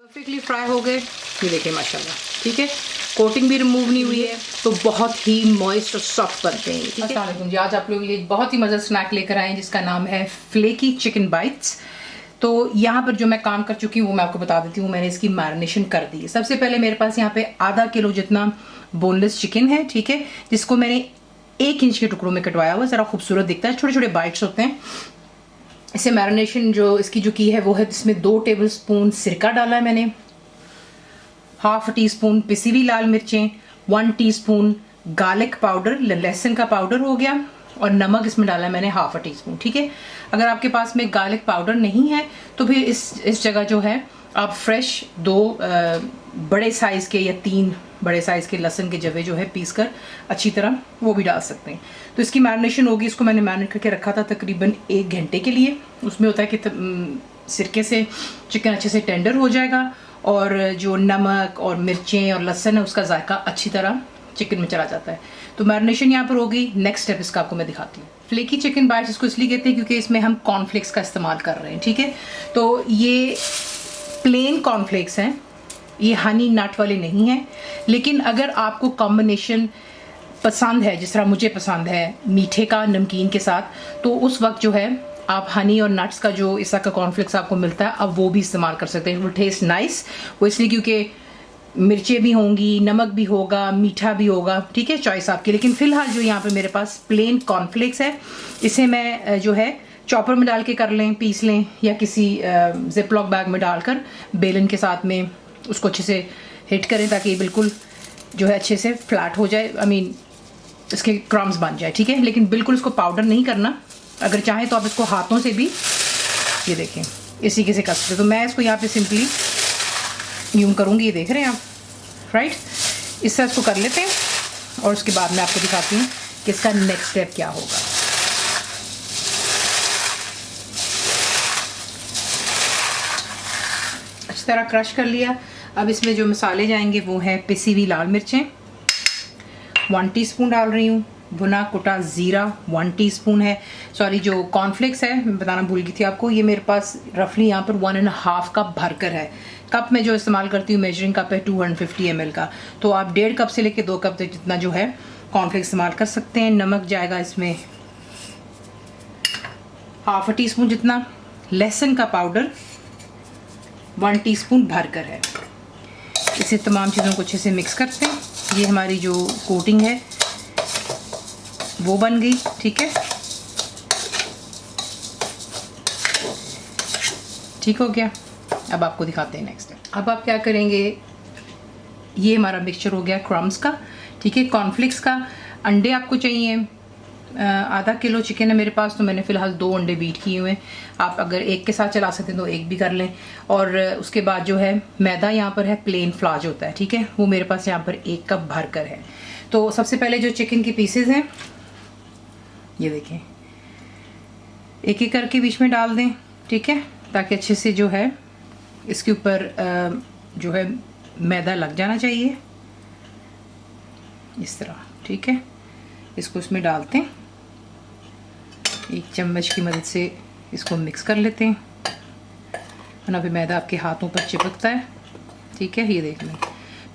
Perfectly fry हो गए, ये देखिए माशाल्लाह, ठीक है। कोटिंग भी रिमूव नहीं हुई है, तो बहुत ही मॉइस्ट और सॉफ्ट बनते हैं। ठीक है। अस्सलाम वालेकुम जी, आज आप लोगों के लिए एक बहुत ही मज़ेदार स्नैक लेकर आए हैं जिसका नाम है फ्लेकी चिकन बाइट्स। तो यहाँ पर जो मैं काम कर चुकी हूँ वो मैं आपको बता देती हूँ। मैंने इसकी मैरिनेशन कर दी है। सबसे पहले मेरे पास यहाँ पे आधा किलो जितना बोनलेस चिकन है, ठीक है, जिसको मैंने 1 इंच के टुकड़ों में कटवाया हुआ, ज़रा खूबसूरत दिखता है, छोटे छोटे बाइट्स होते हैं। इसे मैरिनेशन जो इसकी जो की है वो है, इसमें 2 टेबलस्पून सिरका डाला है मैंने, ½ टीस्पून पिसी हुई लाल मिर्चें, 1 टीस्पून गार्लिक पाउडर, लहसुन का पाउडर हो गया, और नमक इसमें डाला है मैंने ½ टीस्पून, ठीक है। अगर आपके पास में गार्लिक पाउडर नहीं है तो फिर इस जगह जो है आप फ्रेश 2 बड़े साइज़ के या 3 बड़े साइज़ के लहसुन के जवे जो है पीस कर अच्छी तरह वो भी डाल सकते हैं। तो इसकी मैरिनेशन होगी। इसको मैंने मैरिनेट करके रखा था तकरीबन 1 घंटे के लिए। उसमें होता है कि सिरके से चिकन अच्छे से टेंडर हो जाएगा और जो नमक और मिर्चें और लहसुन है उसका जायका अच्छी तरह चिकन में चला जाता है। तो मैरिनेशन यहाँ पर होगी। नेक्स्ट स्टेप इसका आपको मैं दिखाती हूँ। फ्लेकी चिकन बाइट्स इसको इसलिए कहते हैं क्योंकि इसमें हम कॉर्नफ्लेक्स का इस्तेमाल कर रहे हैं, ठीक है। तो ये प्लेन कॉर्नफ्लेक्स हैं, ये हनी नट वाले नहीं हैं। लेकिन अगर आपको कॉम्बिनेशन पसंद है, जिस तरह मुझे पसंद है मीठे का नमकीन के साथ, तो उस वक्त जो है आप हनी और नट्स का जो इस का कॉर्नफ्लेक्स आपको मिलता है अब वो भी इस्तेमाल कर सकते हैं। वो टेस्ट नाइस, वो इसलिए क्योंकि मिर्चें भी होंगी, नमक भी होगा, मीठा भी होगा, ठीक है, चॉइस आपकी। लेकिन फिलहाल जो यहाँ पे मेरे पास प्लेन कॉर्नफ्लेक्स है, इसे मैं जो है चॉपर में डाल के कर लें, पीस लें, या किसी जिपलॉक बैग में डालकर बेलन के साथ में उसको अच्छे से हिट करें ताकि ये बिल्कुल जो है अच्छे से फ्लैट हो जाए, आई मीन इसके क्रम्स बन जाए, ठीक है। लेकिन बिल्कुल इसको पाउडर नहीं करना। अगर चाहें तो आप इसको हाथों से भी, ये देखें, इस तरीके से कर सकते। तो मैं इसको यहाँ पे सिंपली यूं करूँगी, ये देख रहे हैं आप, राइट। इस तरह इसको कर लेते हैं और उसके बाद मैं आपको दिखाती हूँ कि इसका नेक्स्ट स्टेप क्या होगा। अच्छी तरह क्रश कर लिया। अब इसमें जो मसाले जाएंगे वो है पिसी हुई लाल मिर्चें 1 टीस्पून डाल रही हूँ, भुना कुटा ज़ीरा 1 टीस्पून है। सॉरी, जो कॉर्नफ्लेक्स है मैं बताना भूल गई थी आपको, ये मेरे पास रफली यहाँ पर 1.5 कप भरकर है। कप में जो इस्तेमाल करती हूँ मेजरिंग कप है 250 ml का। तो आप 1.5 कप से लेके 2 कप तक जितना जो है कॉर्नफ्लेक्स इस्तेमाल कर सकते हैं। नमक जाएगा इसमें ½ टीस्पून जितना, लहसुन का पाउडर 1 टीस्पून भरकर है। इसे तमाम चीज़ों को अच्छे से मिक्स करते हैं। ये हमारी जो कोटिंग है वो बन गई, ठीक है, ठीक हो गया। अब आपको दिखाते हैं नेक्स्ट। अब आप क्या करेंगे, ये हमारा मिक्सचर हो गया क्रम्स का, ठीक है, कॉर्नफ्लेक्स का। अंडे आपको चाहिए, ½ किलो चिकन है मेरे पास, तो मैंने फ़िलहाल 2 अंडे बीट किए हुए हैं। आप अगर एक के साथ चला सकते हैं तो एक भी कर लें। और उसके बाद जो है मैदा यहाँ पर है, प्लेन फ्लार जो होता है, ठीक है, वो मेरे पास यहाँ पर 1 कप भर कर है। तो सबसे पहले जो चिकन के पीसेज हैं ये देखें, एक एक करके बीच में डाल दें, ठीक है, ताकि अच्छे से जो है इसके ऊपर जो है मैदा लग जाना चाहिए, इस तरह, ठीक है। इसको इसमें डालते हैं, 1 चम्मच की मदद से इसको मिक्स कर लेते हैं, वरना फिर मैदा आपके हाथों पर चिपकता है, ठीक है। ये देख लें,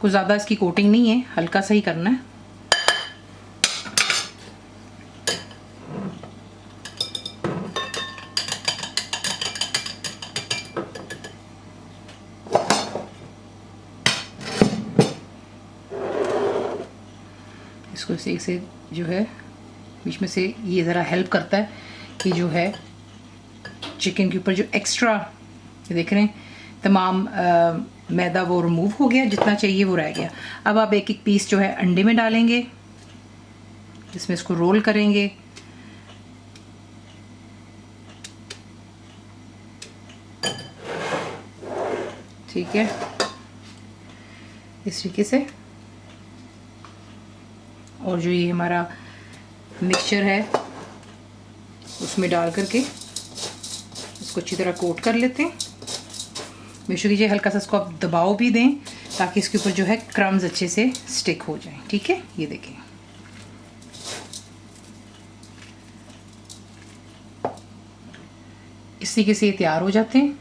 कुछ ज़्यादा इसकी कोटिंग नहीं है, हल्का सा ही करना है। इसको एक से जो है बीच में से ये ज़रा हेल्प करता है कि जो है चिकन के ऊपर जो एक्स्ट्रा, ये देख रहे हैं, तमाम मैदा वो रिमूव हो गया, जितना चाहिए वो रह गया। अब आप एक एक पीस जो है अंडे में डालेंगे, इसमें इसको रोल करेंगे, ठीक है, इस तरीके से। और जो ये हमारा मिक्सचर है उसमें डाल करके इसको अच्छी तरह कोट कर लेते हैं। मेक कीजिए हल्का सा इसको आप दबाव भी दें ताकि इसके ऊपर जो है क्रम्स अच्छे से स्टिक हो जाएं, ठीक है। ये देखें, इस तरीके से ये तैयार हो जाते हैं।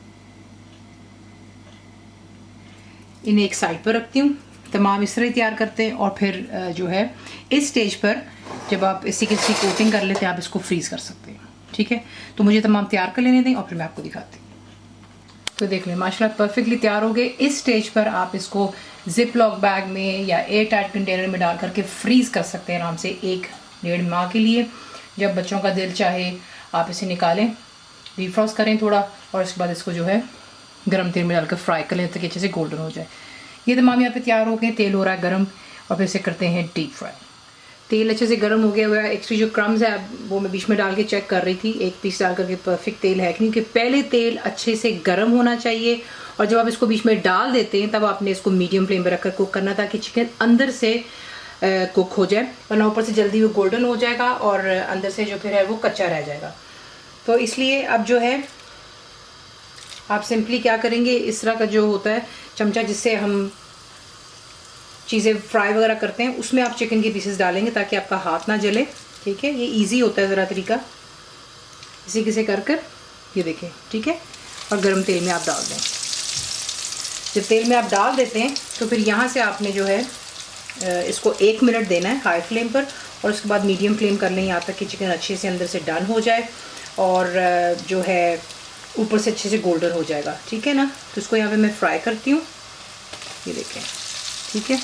इन्हें एक साइड पर रखती हूँ। तमाम इस तरह तैयार करते हैं और फिर जो है इस स्टेज पर जब आप इसी की कोटिंग कर लेते हैं आप इसको फ्रीज़ कर सकते हैं। ठीक है, तो मुझे तमाम तैयार कर लेने दें और फिर मैं आपको दिखाती हूँ। तो देख लें माशाल्लाह परफेक्टली तैयार हो गए। इस स्टेज पर आप इसको जिप लॉक बैग में या एयर टाइट कंटेनर में डाल करके फ्रीज़ कर सकते हैं आराम से 1-1.5 माह के लिए। जब बच्चों का दिल चाहे आप इसे निकालें, डिफ्रॉस्ट करें थोड़ा और उसके बाद इसको जो है गर्म तेल में डालकर फ्राई कर लें ताकि अच्छे से गोल्डन हो जाए। ये तमाम यहाँ पे तैयार हो गए, तेल हो रहा है गर्म और फिर इसे करते हैं डीप फ्राई। तेल अच्छे से गर्म हो गया हुआ है। एक्स्ट्रा जो क्रम्स है वो मैं बीच में डाल के चेक कर रही थी, एक पीस डाल करके परफेक्ट तेल है क्योंकि पहले तेल अच्छे से गर्म होना चाहिए और जब आप इसको बीच में डाल देते हैं तब आपने इसको मीडियम फ्लेम पर रखकर कुक करना ताकि चिकन अंदर से कुक हो जाए, वरना ऊपर से जल्दी वो गोल्डन हो जाएगा और अंदर से जो फिर है वो कच्चा रह जाएगा। तो इसलिए अब जो है आप सिंपली क्या करेंगे, इस तरह का जो होता है चमचा जिससे हम चीज़ें फ्राई वगैरह करते हैं उसमें आप चिकन के पीसेस डालेंगे ताकि आपका हाथ ना जले। ठीक है, ये इजी होता है ज़रा तरीका, इसी किसे कर कर ये देखें। ठीक है, और गर्म तेल में आप डाल दें। जब तेल में आप डाल देते हैं तो फिर यहाँ से आपने जो है इसको 1 मिनट देना है हाई फ्लेम पर और उसके बाद मीडियम फ्लेम कर लें यहाँ तक कि चिकन अच्छे से अंदर से डन हो जाए और जो है ऊपर से अच्छे से गोल्डन हो जाएगा। ठीक है ना, तो इसको यहाँ पे मैं फ्राई करती हूँ, ये देखें। ठीक है,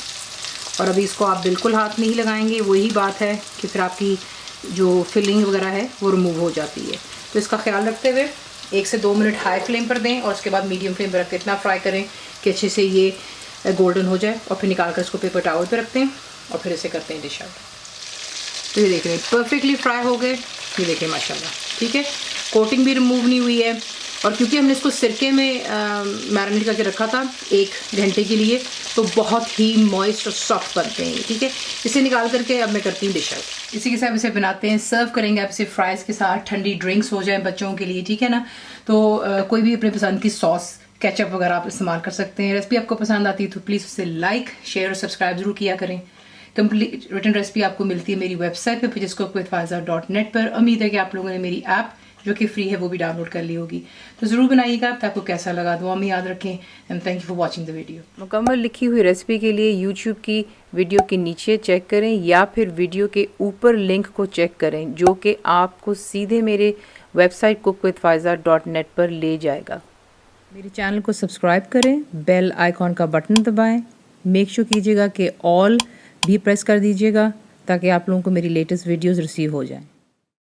और अभी इसको आप बिल्कुल हाथ नहीं लगाएंगे, वही बात है कि फिर आपकी जो फिलिंग वगैरह है वो रिमूव हो जाती है। तो इसका ख्याल रखते हुए 1 से 2 मिनट हाई फ्लेम पर दें और उसके बाद मीडियम फ्लेम पर रख के इतना फ्राई करें कि अच्छे से ये गोल्डन हो जाए और फिर निकाल कर इसको पेपर टावल पर रखते हैं और फिर इसे करते हैं डिश आउट। तो ये देख रहे हैं परफेक्टली फ्राई हो गए, ये देखें माशाल्लाह। ठीक है, कोटिंग भी रिमूव नहीं हुई है और क्योंकि हमने इसको सिरके में मैरिनेट करके रखा था 1 घंटे के लिए तो बहुत ही मॉइस्ट और सॉफ्ट बनते हैं। ठीक है, इसे निकाल करके अब मैं करती हूँ डिश आउट। इसी के साथ इसे बनाते हैं, सर्व करेंगे आप इसे फ्राइज़ के साथ, ठंडी ड्रिंक्स हो जाए बच्चों के लिए। ठीक है ना, तो कोई भी अपने पसंद की सॉस केचप वगैरह आप इस्तेमाल कर सकते हैं। रेसिपी आपको पसंद आती है तो प्लीज़ उसे लाइक शेयर और सब्सक्राइब जरूर किया करें। कंप्लीट रिटन रेसिपी आपको मिलती है मेरी वेबसाइट पे JustCookWithFaiza.net पर। उम्मीद है कि आप लोगों ने मेरी ऐप जो कि फ्री है वो भी डाउनलोड कर ली होगी, तो ज़रूर बनाइएगा। आपको कैसा लगा दुआ में याद रखें and thank you for watching the video. मुकम्मल लिखी हुई रेसिपी के लिए यूट्यूब की वीडियो के नीचे चेक करें या फिर वीडियो के ऊपर लिंक को चेक करें जो कि आपको सीधे मेरे वेबसाइट cookWithFaiza.net पर ले जाएगा। मेरे चैनल को सब्सक्राइब करें, बेल आइकॉन का बटन दबाएं, मेक श्योर कीजिएगा कि ऑल भी प्रेस कर दीजिएगा ताकि आप लोगों को मेरी लेटेस्ट वीडियोस रिसीव हो जाएं।